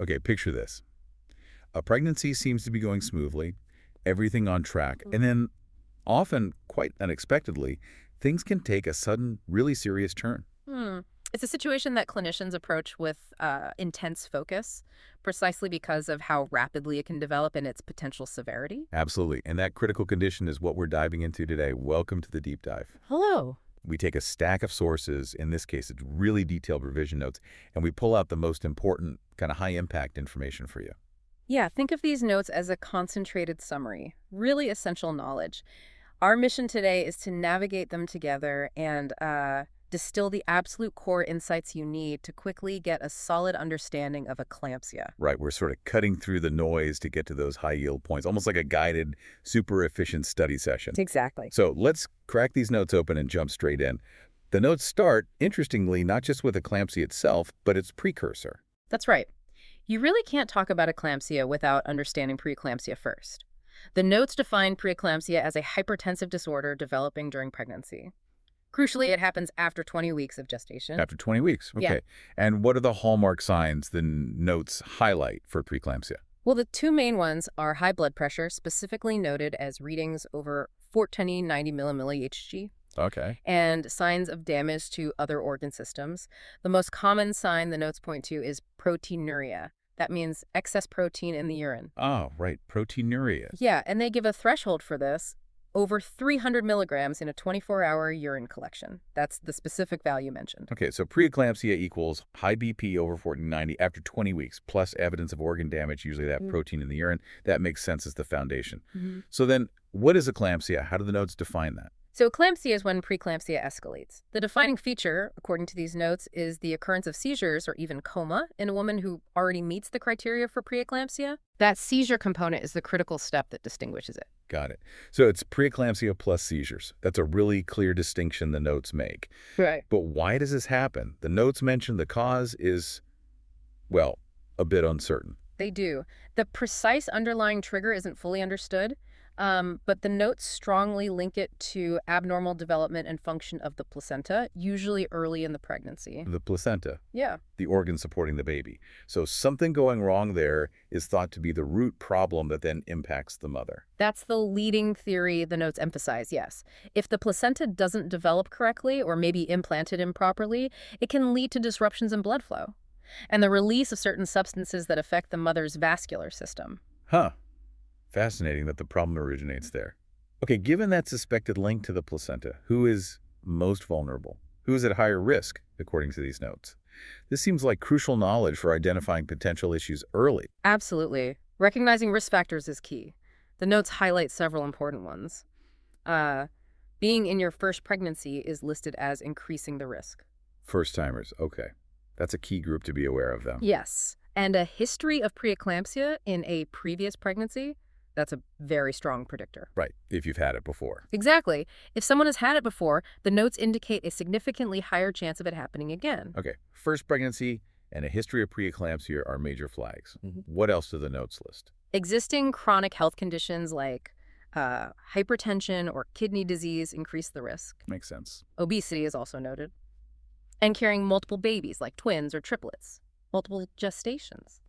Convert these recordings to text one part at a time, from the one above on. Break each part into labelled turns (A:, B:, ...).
A: Okay, picture this. A pregnancy seems to be going smoothly, everything on track, and then often, quite unexpectedly, things can take a sudden, really serious turn.
B: Hmm. It's a situation that clinicians approach with intense focus, precisely because of how rapidly it can develop and its potential severity.
A: Absolutely. And that critical condition is what we're diving into today. Welcome to the deep dive.
B: Hello.
A: We take a stack of sources, in this case, it's really detailed revision notes, and we pull out the most important, kind of high-impact information for you.
B: Yeah, think of these notes as a concentrated summary, really essential knowledge. Our mission today is to navigate them together and distill the absolute core insights you need to quickly get a solid understanding of eclampsia.
A: Right, we're sort of cutting through the noise to get to those high-yield points, almost like a guided, super efficient study session.
B: Exactly.
A: So let's crack these notes open and jump straight in. The notes start, interestingly, not just with eclampsia itself, but its precursor.
B: That's right. You really can't talk about eclampsia without understanding preeclampsia first. The notes define preeclampsia as a hypertensive disorder developing during pregnancy. Crucially, it happens after 20 weeks of gestation.
A: After 20 weeks,
B: Yeah.
A: okay. And what are the hallmark signs the notes highlight for preeclampsia?
B: Well, the two main ones are high blood pressure, specifically noted as readings over 1490 millimilli Hg,
A: Okay.
B: and signs of damage to other organ systems. The most common sign the notes point to is proteinuria. That means excess protein in the urine.
A: Oh, right, proteinuria.
B: Yeah, and they give a threshold for this, over 300 milligrams in a 24-hour urine collection. That's the specific value mentioned.
A: Okay, so preeclampsia equals high BP over 1490 after 20 weeks, plus evidence of organ damage, usually that protein in the urine. That makes sense as the foundation. So then, what is eclampsia? How do the notes define that?
B: So eclampsia is when preeclampsia escalates. The defining feature, according to these notes, is the occurrence of seizures or even coma in a woman who already meets the criteria for preeclampsia. That seizure component is the critical step that distinguishes it.
A: Got it. So it's preeclampsia plus seizures. That's a really clear distinction the notes make.
B: Right.
A: But why does this happen? The notes mention the cause is, well, a bit uncertain.
B: They do. The precise underlying trigger isn't fully understood, but the notes strongly link it to abnormal development and function of the placenta, usually early in the pregnancy.
A: The placenta,
B: Yeah.
A: the organ supporting the baby. So something going wrong there is thought to be the root problem that then impacts the mother.
B: That's the leading theory the notes emphasize, yes. If the placenta doesn't develop correctly or maybe implanted improperly, it can lead to disruptions in blood flow and the release of certain substances that affect the mother's vascular system.
A: Huh. Fascinating that the problem originates there. Okay, given that suspected link to the placenta, who is most vulnerable? Who is at higher risk, according to these notes? This seems like crucial knowledge for identifying potential issues early.
B: Absolutely. Recognizing risk factors is key. The notes highlight several important ones. Being in your first pregnancy is listed as increasing the risk.
A: First-timers, okay. That's a key group to be aware of, though.
B: Yes. And a history of preeclampsia in a previous pregnancy, that's a very strong predictor.
A: Right, if you've had it before.
B: Exactly. If someone has had it before, the notes indicate a significantly higher chance of it happening again.
A: Okay, first pregnancy and a history of preeclampsia are major flags. What else do the notes list?
B: Existing chronic health conditions like hypertension or kidney disease increase the risk.
A: Makes sense.
B: Obesity is also noted. And carrying multiple babies like twins or triplets. Multiple gestations.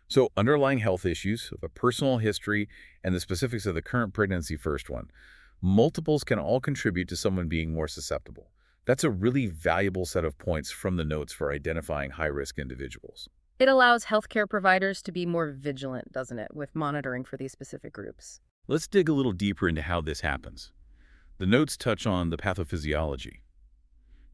A: So underlying health issues, a personal history, and the specifics of the current pregnancy first one, multiples can all contribute to someone being more susceptible. That's a really valuable set of points from the notes for identifying high-risk individuals.
B: It allows healthcare providers to be more vigilant, doesn't it, with monitoring for these specific groups.
A: Let's dig a little deeper into how this happens. The notes touch on the pathophysiology.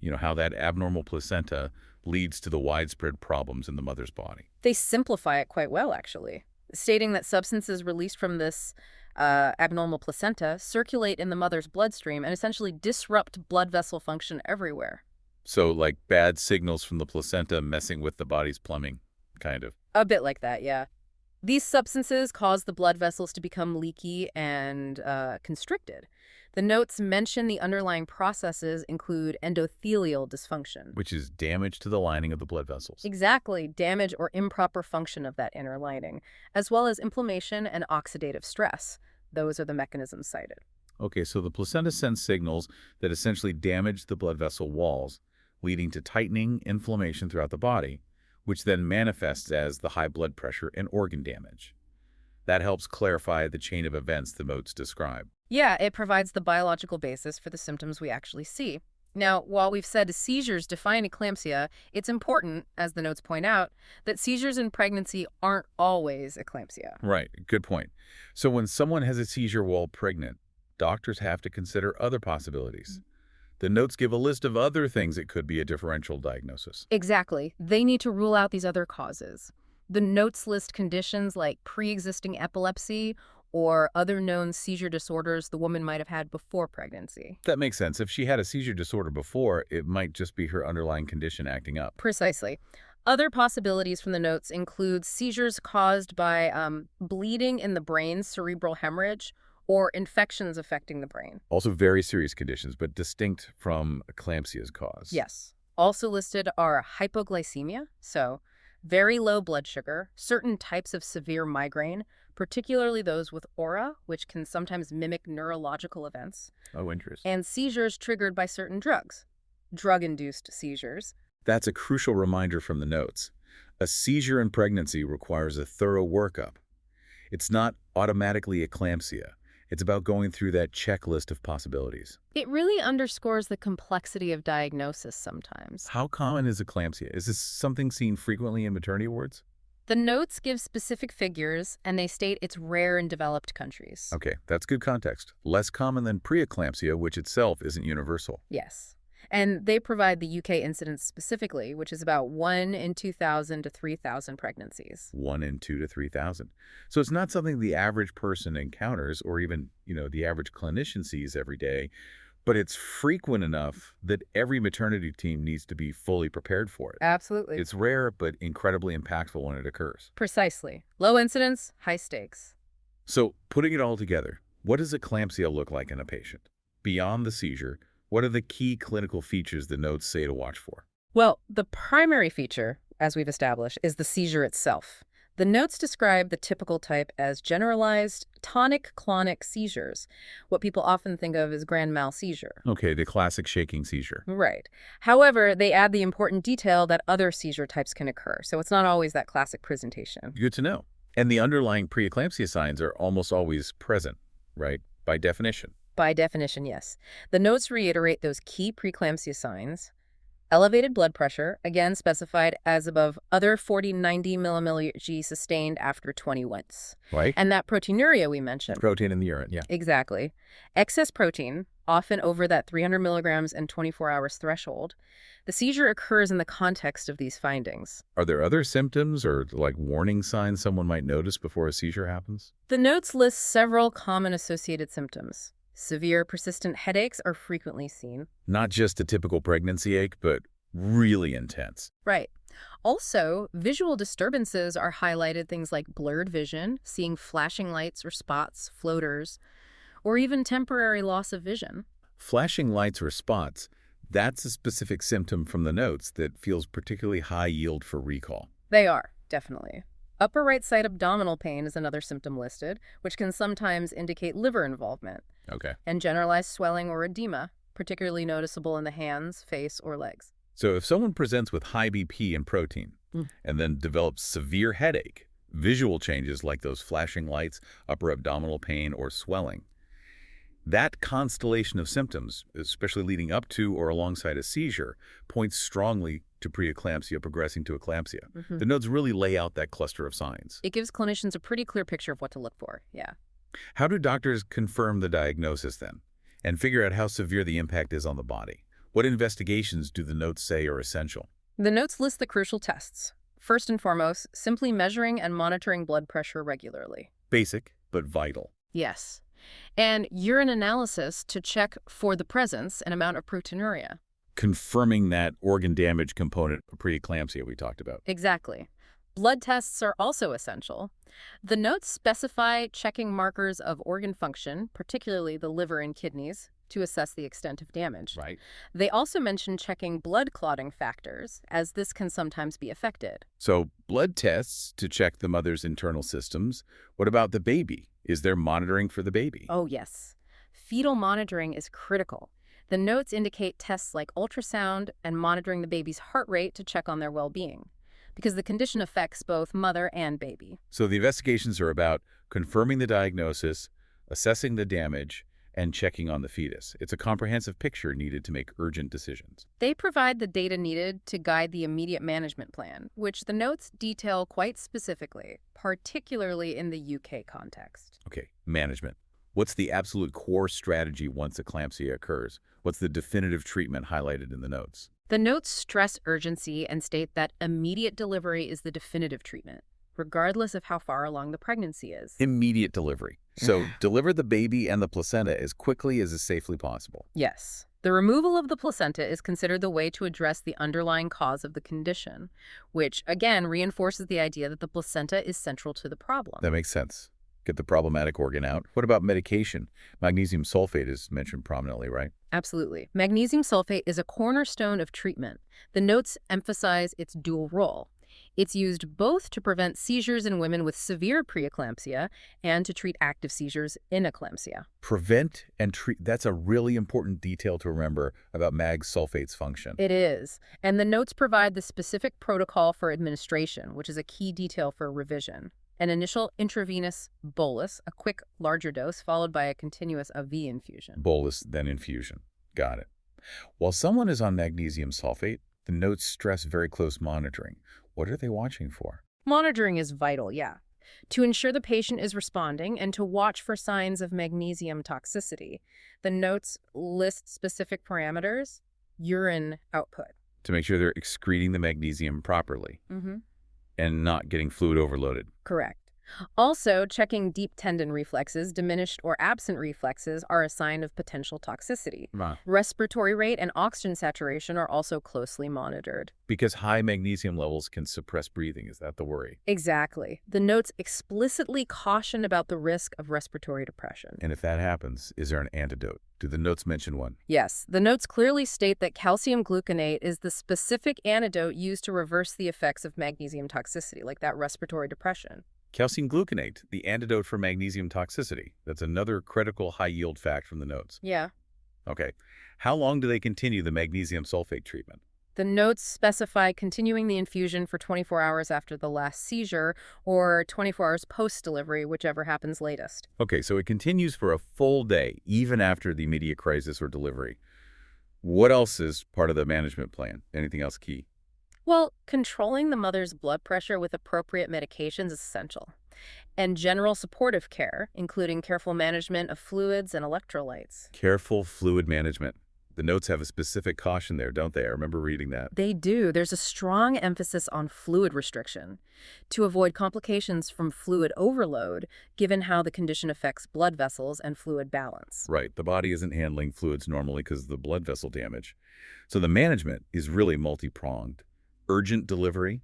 A: You know, how that abnormal placenta leads to the widespread problems in the mother's body.
B: They simplify it quite well, actually, stating that substances released from this abnormal placenta circulate in the mother's bloodstream and essentially disrupt blood vessel function everywhere.
A: So, like bad signals from the placenta messing with the body's plumbing, kind of.
B: A bit like that, yeah. These substances cause the blood vessels to become leaky and constricted. The notes mention the underlying processes include endothelial dysfunction.
A: Which is damage to the lining of the blood vessels.
B: Exactly, damage or improper function of that inner lining, as well as inflammation and oxidative stress. Those are the mechanisms cited.
A: Okay, so the placenta sends signals that essentially damage the blood vessel walls, leading to tightening, inflammation throughout the body, which then manifests as the high blood pressure and organ damage. That helps clarify the chain of events the notes describe.
B: Yeah, it provides the biological basis for the symptoms we actually see. Now, while we've said seizures define eclampsia, it's important, as the notes point out, that seizures in pregnancy aren't always eclampsia.
A: Right, good point. So when someone has a seizure while pregnant, doctors have to consider other possibilities. The notes give a list of other things it could be a differential diagnosis.
B: Exactly. They need to rule out these other causes. The notes list conditions like pre-existing epilepsy or other known seizure disorders the woman might have had before pregnancy.
A: That makes sense. If she had a seizure disorder before, it might just be her underlying condition acting up.
B: Precisely. Other possibilities from the notes include seizures caused by bleeding in the brain, cerebral hemorrhage, or infections affecting the brain.
A: Also very serious conditions, but distinct from eclampsia's cause.
B: Yes. Also listed are hypoglycemia, so very low blood sugar, certain types of severe migraine, particularly those with aura, which can sometimes mimic neurological events,
A: Oh, interesting.
B: and seizures triggered by certain drugs, drug-induced seizures.
A: That's a crucial reminder from the notes. A seizure in pregnancy requires a thorough workup. It's not automatically eclampsia. It's about going through that checklist of possibilities.
B: It really underscores the complexity of diagnosis sometimes.
A: How common is eclampsia? Is this something seen frequently in maternity wards?
B: The notes give specific figures, and they state it's rare in developed countries.
A: Okay, that's good context. Less common than pre-eclampsia, which itself isn't universal.
B: Yes. And they provide the UK incidence specifically, which is about 1 in 2,000 to 3,000 pregnancies.
A: 1 in 2 to 3,000. So it's not something the average person encounters or even, the average clinician sees every day, but it's frequent enough that every maternity team needs to be fully prepared for it.
B: Absolutely.
A: It's rare, but incredibly impactful when it occurs.
B: Precisely. Low incidence, high stakes.
A: So putting it all together, what does eclampsia look like in a patient? Beyond the seizure, what are the key clinical features the notes say to watch for?
B: Well, the primary feature, as we've established, is the seizure itself. The notes describe the typical type as generalized tonic-clonic seizures, what people often think of as grand mal seizure.
A: Okay, the classic shaking seizure.
B: Right. However, they add the important detail that other seizure types can occur, so it's not always that classic presentation.
A: Good to know. And the underlying preeclampsia signs are almost always present, right? By definition.
B: By definition, yes. The notes reiterate those key preeclampsia signs. Elevated blood pressure, again specified as above other 40-90 mmHg sustained after 20 wints.
A: Right?
B: And that proteinuria we mentioned.
A: Protein in the urine, yeah.
B: Exactly. Excess protein, often over that 300 milligrams and 24 hours threshold. The seizure occurs in the context of these findings.
A: Are there other symptoms or like warning signs someone might notice before a seizure happens?
B: The notes list several common associated symptoms. Severe persistent headaches are frequently seen.
A: Not just a typical pregnancy ache, but really intense.
B: Right. Also, visual disturbances are highlighted, things like blurred vision, seeing flashing lights or spots, floaters, or even temporary loss of vision.
A: Flashing lights or spots, that's a specific symptom from the notes that feels particularly high yield for recall.
B: They are, definitely. Upper right side abdominal pain is another symptom listed, which can sometimes indicate liver involvement.
A: Okay.
B: And generalized swelling or edema, particularly noticeable in the hands, face, or legs.
A: So if someone presents with high BP and protein and then develops severe headache, visual changes like those flashing lights, upper abdominal pain, or swelling, that constellation of symptoms, especially leading up to or alongside a seizure, points strongly to preeclampsia progressing to eclampsia. The notes really lay out that cluster of signs.
B: It gives clinicians a pretty clear picture of what to look for, yeah.
A: How do doctors confirm the diagnosis then and figure out how severe the impact is on the body? What investigations do the notes say are essential?
B: The notes list the crucial tests. First and foremost, simply measuring and monitoring blood pressure regularly.
A: Basic, but vital.
B: Yes. And urine analysis to check for the presence and amount of proteinuria.
A: Confirming that organ damage component of preeclampsia we talked about.
B: Exactly. Blood tests are also essential. The notes specify checking markers of organ function, particularly the liver and kidneys, to assess the extent of damage.
A: Right.
B: They also mention checking blood clotting factors, as this can sometimes be affected.
A: So blood tests to check the mother's internal systems. What about the baby? Is there monitoring for the baby?
B: Oh, yes. Fetal monitoring is critical. The notes indicate tests like ultrasound and monitoring the baby's heart rate to check on their well-being. because the condition affects both mother and baby.
A: So the investigations are about confirming the diagnosis, assessing the damage, and checking on the fetus. It's a comprehensive picture needed to make urgent decisions.
B: They provide the data needed to guide the immediate management plan, which the notes detail quite specifically, particularly in the UK context.
A: Okay, management. What's the absolute core strategy once eclampsia occurs? What's the definitive treatment highlighted in the notes?
B: The notes stress urgency and state that immediate delivery is the definitive treatment, regardless of how far along the pregnancy is.
A: Immediate delivery. So deliver the baby and the placenta as quickly as is safely possible.
B: Yes. The removal of the placenta is considered the way to address the underlying cause of the condition, which, again, reinforces the idea that the placenta is central to the problem.
A: That makes sense. Get the problematic organ out. What about medication? Magnesium sulfate is mentioned prominently, right?
B: Absolutely. Magnesium sulfate is a cornerstone of treatment. The notes emphasize its dual role. It's used both to prevent seizures in women with severe pre-eclampsia and to treat active seizures in eclampsia.
A: Prevent and treat. That's a really important detail to remember about mag sulfate's function.
B: It is. And the notes provide the specific protocol for administration, which is a key detail for revision. An initial intravenous bolus, a quick, larger dose, followed by a continuous IV infusion.
A: Bolus, then infusion. Got it. While someone is on magnesium sulfate, the notes stress very close monitoring. What are they watching for?
B: Monitoring is vital, yeah, to ensure the patient is responding and to watch for signs of magnesium toxicity. The notes list specific parameters, urine output.
A: To make sure they're excreting the magnesium properly
B: Mm-hmm.
A: and not getting fluid overloaded.
B: Correct. Also, checking deep tendon reflexes, diminished or absent reflexes, are a sign of potential toxicity. Respiratory rate and oxygen saturation are also closely monitored.
A: Because high magnesium levels can suppress breathing. Is that the worry?
B: Exactly. The notes explicitly caution about the risk of respiratory depression.
A: And if that happens, is there an antidote? Do the notes mention one?
B: Yes, the notes clearly state that calcium gluconate is the specific antidote used to reverse the effects of magnesium toxicity, like that respiratory depression.
A: Calcium gluconate, the antidote for magnesium toxicity. That's another critical high-yield fact from the notes.
B: Yeah.
A: Okay. How long do they continue the magnesium sulfate treatment?
B: The notes specify continuing the infusion for 24 hours after the last seizure or 24 hours post-delivery, whichever happens latest.
A: Okay, so it continues for a full day, even after the immediate crisis or delivery. What else is part of the management plan? Anything else key?
B: Well, controlling the mother's blood pressure with appropriate medications is essential. And general supportive care, including careful management of fluids and electrolytes.
A: Careful fluid management. The notes have a specific caution there, don't they? I remember reading that.
B: They do. There's a strong emphasis on fluid restriction to avoid complications from fluid overload, given how the condition affects blood vessels and fluid balance.
A: Right. The body isn't handling fluids normally because of the blood vessel damage. So the management is really multi-pronged. Urgent delivery,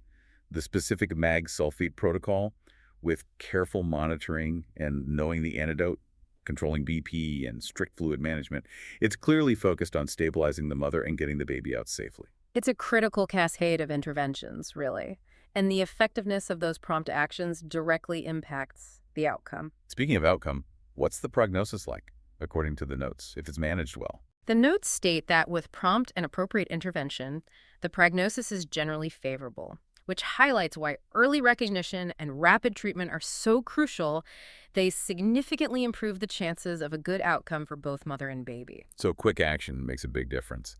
A: the specific mag sulfate protocol with careful monitoring and knowing the antidote, controlling BP and strict fluid management. It's clearly focused on stabilizing the mother and getting the baby out safely.
B: It's a critical cascade of interventions, really, and the effectiveness of those prompt actions directly impacts the outcome.
A: Speaking of outcome, what's the prognosis like, according to the notes, if it's managed well?
B: The notes state that with prompt and appropriate intervention, the prognosis is generally favorable, which highlights why early recognition and rapid treatment are so crucial. They significantly improve the chances of a good outcome for both mother and baby.
A: So quick action makes a big difference.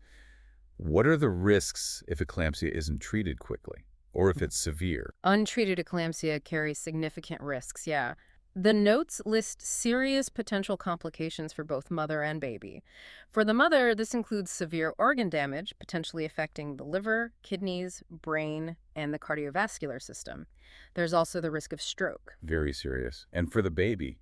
A: What are the risks if eclampsia isn't treated quickly, or if it's severe?
B: Untreated eclampsia carries significant risks, yeah. The notes list serious potential complications for both mother and baby. For the mother, this includes severe organ damage, potentially affecting the liver, kidneys, brain, and the cardiovascular system. There's also the risk of stroke.
A: Very serious. And for the baby,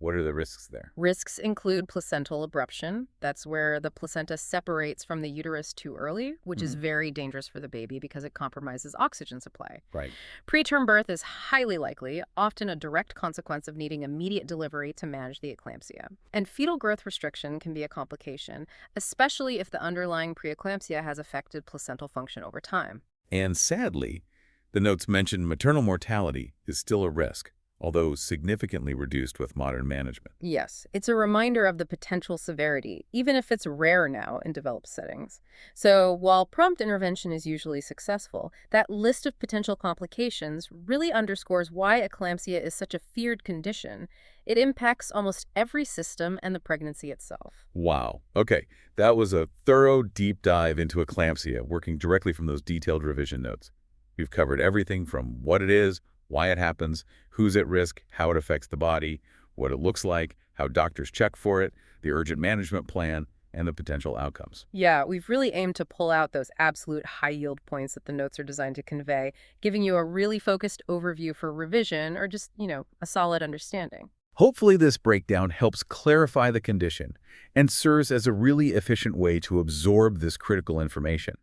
A: what are the risks there?
B: Risks include placental abruption. That's where the placenta separates from the uterus too early, which is very dangerous for the baby because it compromises oxygen supply.
A: Right.
B: Preterm birth is highly likely, often a direct consequence of needing immediate delivery to manage the eclampsia. And fetal growth restriction can be a complication, especially if the underlying preeclampsia has affected placental function over time.
A: And sadly, the notes mention maternal mortality is still a risk, although significantly reduced with modern management.
B: Yes, it's a reminder of the potential severity, even if it's rare now in developed settings. So while prompt intervention is usually successful, that list of potential complications really underscores why eclampsia is such a feared condition. It impacts almost every system and the pregnancy itself.
A: Wow. Okay, that was a thorough deep dive into eclampsia, working directly from those detailed revision notes. We've covered everything from what it is, why it happens, who's at risk, how it affects the body, what it looks like, how doctors check for it, the urgent management plan, and the potential outcomes.
B: Yeah, we've really aimed to pull out those absolute high-yield points that the notes are designed to convey, giving you a really focused overview for revision or just, a solid understanding.
A: Hopefully this breakdown helps clarify the condition and serves as a really efficient way to absorb this critical information.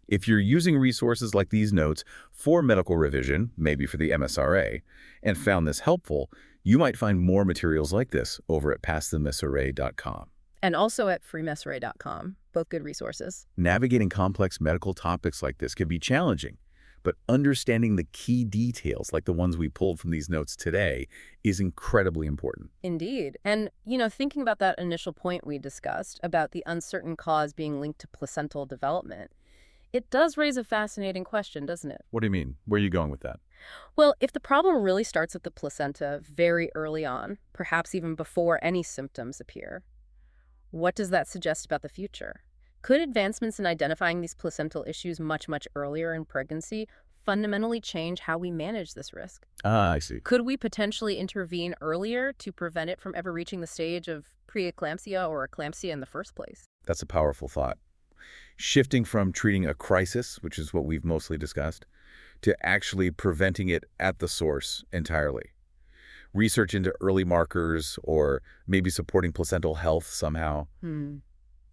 A: If you're using resources like these notes for medical revision, maybe for the MSRA, and found this helpful, you might find more materials like this over at pastthemsra.com.
B: And also at freemsra.com, both good resources.
A: Navigating complex medical topics like this can be challenging, but understanding the key details, like the ones we pulled from these notes today, is incredibly important.
B: Indeed. And, thinking about that initial point we discussed about the uncertain cause being linked to placental development, it does raise a fascinating question, doesn't it?
A: What do you mean? Where are you going with that?
B: Well, if the problem really starts at the placenta very early on, perhaps even before any symptoms appear, what does that suggest about the future? Could advancements in identifying these placental issues much, much earlier in pregnancy fundamentally change how we manage this risk?
A: Ah, I see.
B: Could we potentially intervene earlier to prevent it from ever reaching the stage of pre-eclampsia or eclampsia in the first place?
A: That's a powerful thought. Shifting from treating a crisis, which is what we've mostly discussed, to actually preventing it at the source entirely. Research into early markers or maybe supporting placental health somehow.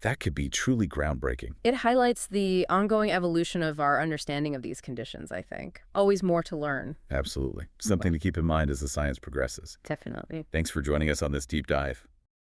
A: That could be truly groundbreaking.
B: It highlights the ongoing evolution of our understanding of these conditions, I think. Always more to learn.
A: Absolutely. Something to keep in mind as the science progresses.
B: Definitely.
A: Thanks for joining us on this deep dive.